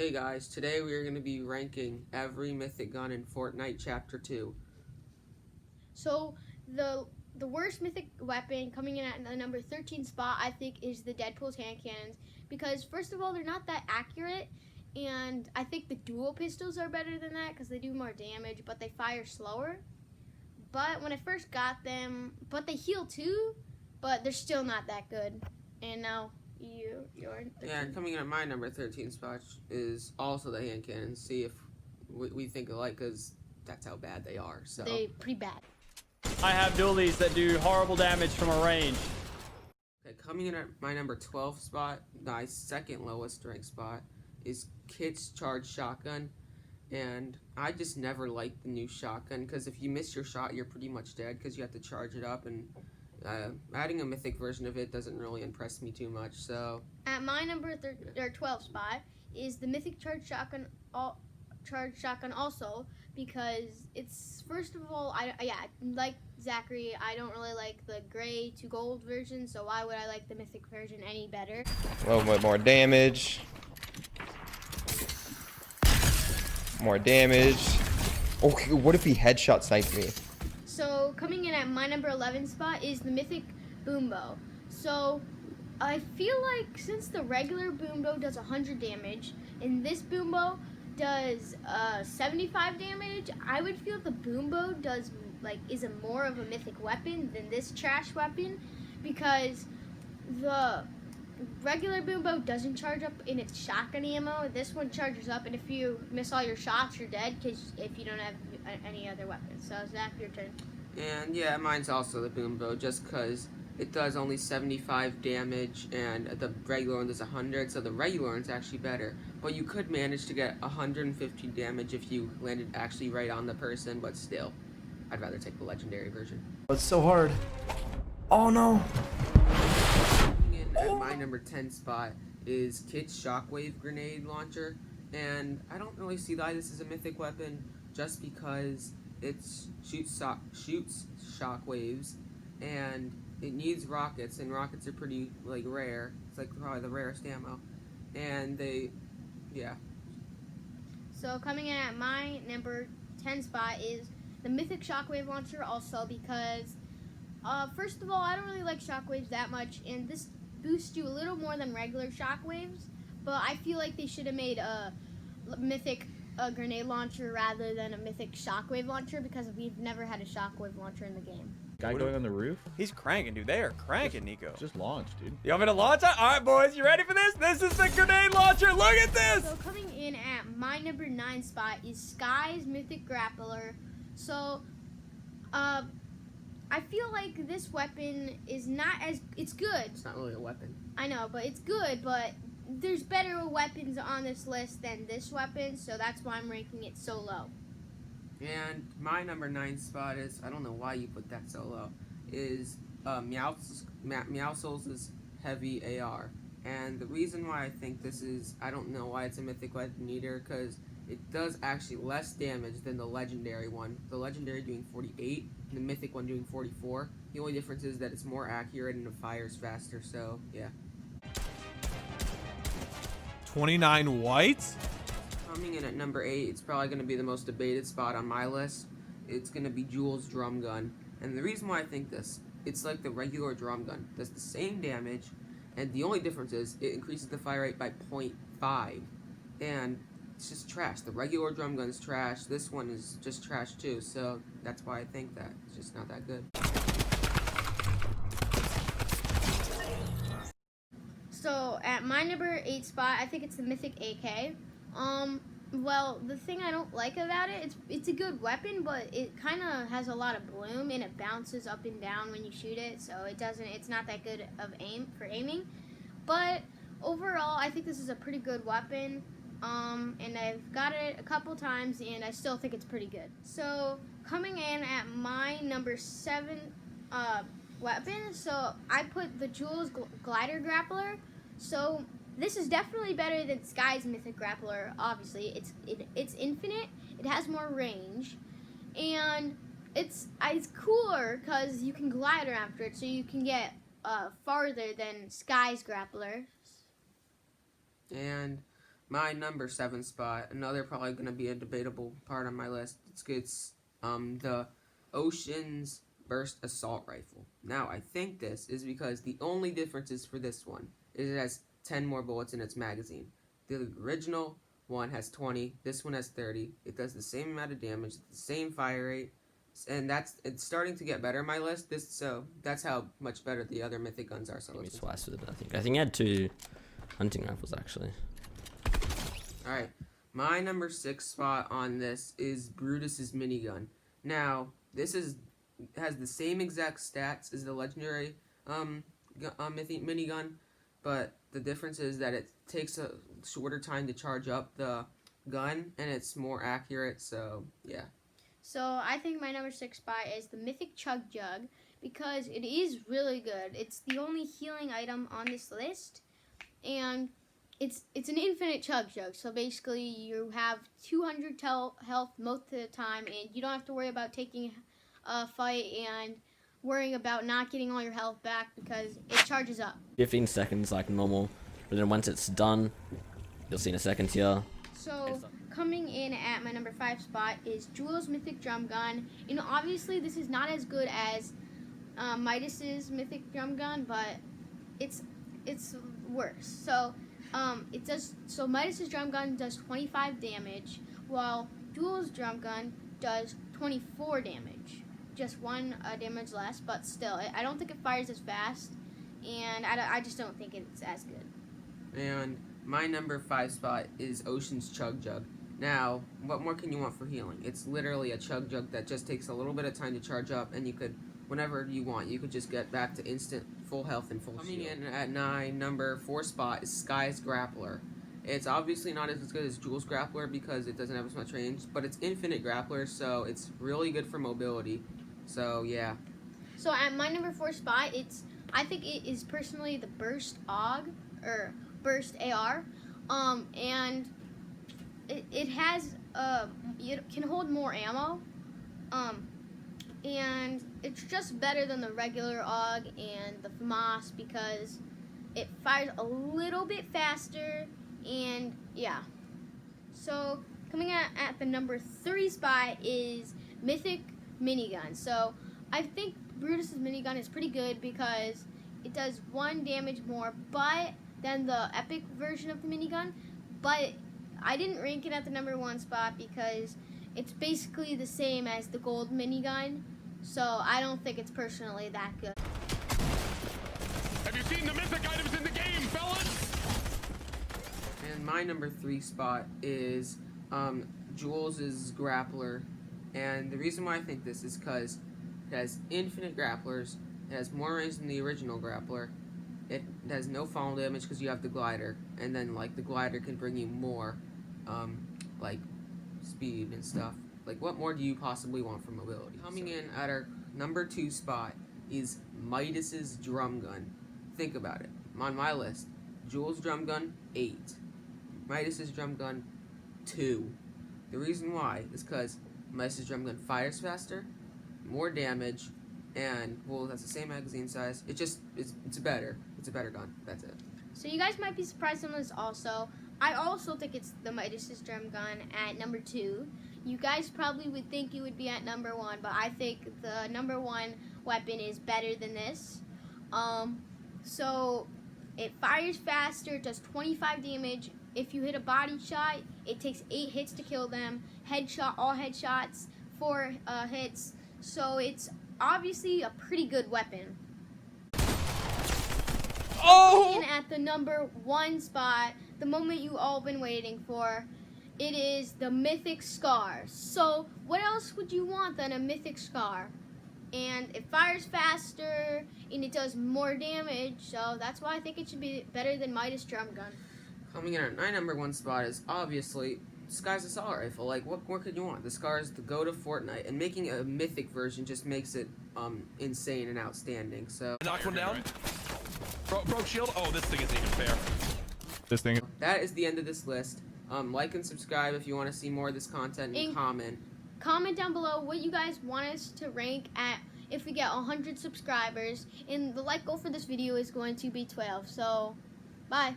Hey guys, today we are going to be ranking every mythic gun in Fortnite Chapter 2. So the worst mythic weapon coming in at the number 13 spot, I think, is the Deadpool's hand cannons, because first of all, they're not that accurate, and I think the dual pistols are better than that because they do more damage, but they fire slower. But when I first got them, but they heal too, but they're still not that good. And now you're 13. Yeah, and coming in at my number 13 spot is also the hand cannons. See if we think alike, because that's how bad they are. So They're pretty bad. I have dualies that do horrible damage from a range. Okay, coming in at my number 12 spot, my second lowest rank spot, is Kit's Charge Shotgun. And I just never liked the new shotgun, because if you miss your shot, you're pretty much dead, because you have to charge it up, and adding a mythic version of it doesn't really impress me too much. So At my number 12 spot is the Mythic Charge Shotgun. Also, because it's, first of all, like Zachary, I don't really like the gray to gold version, so why would I like the mythic version any better? A little bit more damage. More damage. Okay, what if he headshot sniped me? So coming in at my number 11 spot is the Mythic Boom Bow. So I feel like since the regular Boom Bow does 100 damage and this Boom Bow does 75 damage, I would feel the Boom Bow is a more of a mythic weapon than this trash weapon, because the regular Boom Bow doesn't charge up in its shotgun ammo. This one charges up, and if you miss all your shots, you're dead, because if you don't have any other weapons. So Zach, your turn. And yeah, mine's also the Boom Bow, just because it does only 75 damage and the regular one does 100, so the regular one's actually better. But you could manage to get 150 damage if you landed actually right on the person, but still, I'd rather take the legendary version. It's so hard. Oh no. Coming in at my number 10 spot is Kit's Shockwave Grenade Launcher, and I don't really see why this is a mythic weapon, just because it shoots shockwaves, and it needs rockets, and rockets are pretty rare. It's like probably the rarest ammo, and yeah. So coming in at my number 10 spot is the Mythic Shockwave Launcher, also because first of all, I don't really like shockwaves that much, and this boosts you a little more than regular shockwaves, but I feel like they should have made a mythic grenade launcher rather than a mythic shockwave launcher, because we've never had a shockwave launcher in the game. Guy going on the roof? He's cranking, dude. They are cranking, Nico. Just launch, dude. You want me to launch it? All right, boys. You ready for this? This is the grenade launcher. Look at this. So coming in at my number 9 spot is Sky's Mythic Grappler. So, I feel like this weapon is not as... It's good. It's not really a weapon. I know, but it's good, but there's better weapons on this list than this weapon, so that's why I'm ranking it so low. And my number 9 spot is, I don't know why you put that so low, is Meowscles' Heavy AR. And the reason why I think this is, I don't know why it's a mythic weapon either, because it does actually less damage than the legendary one. The legendary doing 48, and the mythic one doing 44. The only difference is that it's more accurate and it fires faster, so yeah. 29 whites? Coming in at number 8, it's probably going to be the most debated spot on my list. It's going to be Jules' drum gun. And the reason why I think this, it's like the regular drum gun. It does the same damage, and the only difference is it increases the fire rate by 0.5. And it's just trash. The regular drum gun is trash. This one is just trash too, so that's why I think that. It's just not that good. So at my number 8 spot, I think it's the Mythic AK. Well, the thing I don't like about it, it's a good weapon, but it kind of has a lot of bloom, and it bounces up and down when you shoot it, so it's not that good of aiming. But overall, I think this is a pretty good weapon, and I've got it a couple times, and I still think it's pretty good. So coming in at my number 7 weapon, so I put the Jules Glider Grappler. So this is definitely better than Sky's Mythic Grappler. Obviously, it's infinite. It has more range, and it's cooler because you can glider after it, so you can get farther than Sky's Grappler. And my number 7 spot, another probably going to be a debatable part on my list. It's the Ocean's Burst Assault Rifle. Now, I think this is because the only difference is for this one is it has 10 more bullets in its magazine. The original one has 20. This one has 30. It does the same amount of damage, the same fire rate, and it's starting to get better on my list. So that's how much better the other Mythic guns are. So Maybe twice with it. I think I had 2 hunting rifles actually. All right, my number 6 spot on this is Brutus's minigun. Now, this has the same exact stats as the legendary Mythic minigun, but the difference is that it takes a shorter time to charge up the gun, and it's more accurate. So yeah. So I think my number 6 spot is the Mythic Chug Jug because it is really good. It's the only healing item on this list, and it's an infinite chug jug. So basically, you have 200 health most of the time, and you don't have to worry about taking a fight and worrying about not getting all your health back because it charges up. 15 seconds like normal, but then once it's done, you'll see in a second here. So coming in at my number 5 spot is Jules' Mythic Drum Gun. You know, obviously this is not as good as Midas's Mythic Drum Gun, but it's worse. So Midas's Drum Gun does 25 damage, while Jules' Drum Gun does 24 damage. Just 1 damage less, but still, I don't think it fires as fast, and I just don't think it's as good. And my number 5 spot is Ocean's Chug Jug. Now, what more can you want for healing? It's literally a chug jug that just takes a little bit of time to charge up, and you could, whenever you want, you could just get back to instant full health and full shield. Coming in at 9, number 4 spot is Sky's Grappler. It's obviously not as good as Jules' Grappler because it doesn't have as much range, but it's infinite grappler, so it's really good for mobility. So yeah. So at my number 4 spot, I think it is personally the Burst AUG or Burst AR, and it has it can hold more ammo, and it's just better than the regular AUG and the FAMAS because it fires a little bit faster, and yeah. So coming at the number 3 spot is Mythic Minigun. So I think Brutus's minigun is pretty good because it does 1 damage more than the epic version of the minigun, but I didn't rank it at the number 1 spot because it's basically the same as the gold minigun, so I don't think it's personally that good. Have you seen the mythic items in the game, fellas? And my number 3 spot is Jules' Grappler. And the reason why I think this is because it has infinite grapplers, it has more range than the original grappler, it has no fall damage because you have the glider, and then like the glider can bring you more like speed and stuff. Like what more do you possibly want for mobility? Coming in at our number 2 spot is Midas's Drum Gun. Think about it. On my list, Jules' Drum Gun 8, Midas's Drum Gun 2. The reason why is because Midas's Drum Gun fires faster, more damage, and well, that's the same magazine size. It's better. It's a better gun. That's it. So you guys might be surprised on this also. I also think it's the Midas's Drum Gun at number 2. You guys probably would think it would be at number 1, but I think the number 1 weapon is better than this. So it fires faster, does 25 damage. If you hit a body shot, it takes 8 hits to kill them. All headshots, 4 hits. So it's obviously a pretty good weapon. Oh! And at the number 1 spot, the moment you all been waiting for, it is the Mythic Scar. So what else would you want than a Mythic Scar? And it fires faster, and it does more damage, so that's why I think it should be better than Midas Drum Gun. Coming in at my number 1 spot is obviously Sky's Assault Rifle. Like, what more could you want? The Scar is the go to Fortnite, and making a mythic version just makes it insane and outstanding. So Knock one down. Broke shield. Oh, this thing isn't even fair. This thing. that is the end of this list. Like and subscribe if you want to see more of this content, and comment. Comment down below what you guys want us to rank at if we get 100 subscribers. And the like goal for this video is going to be 12. So, bye.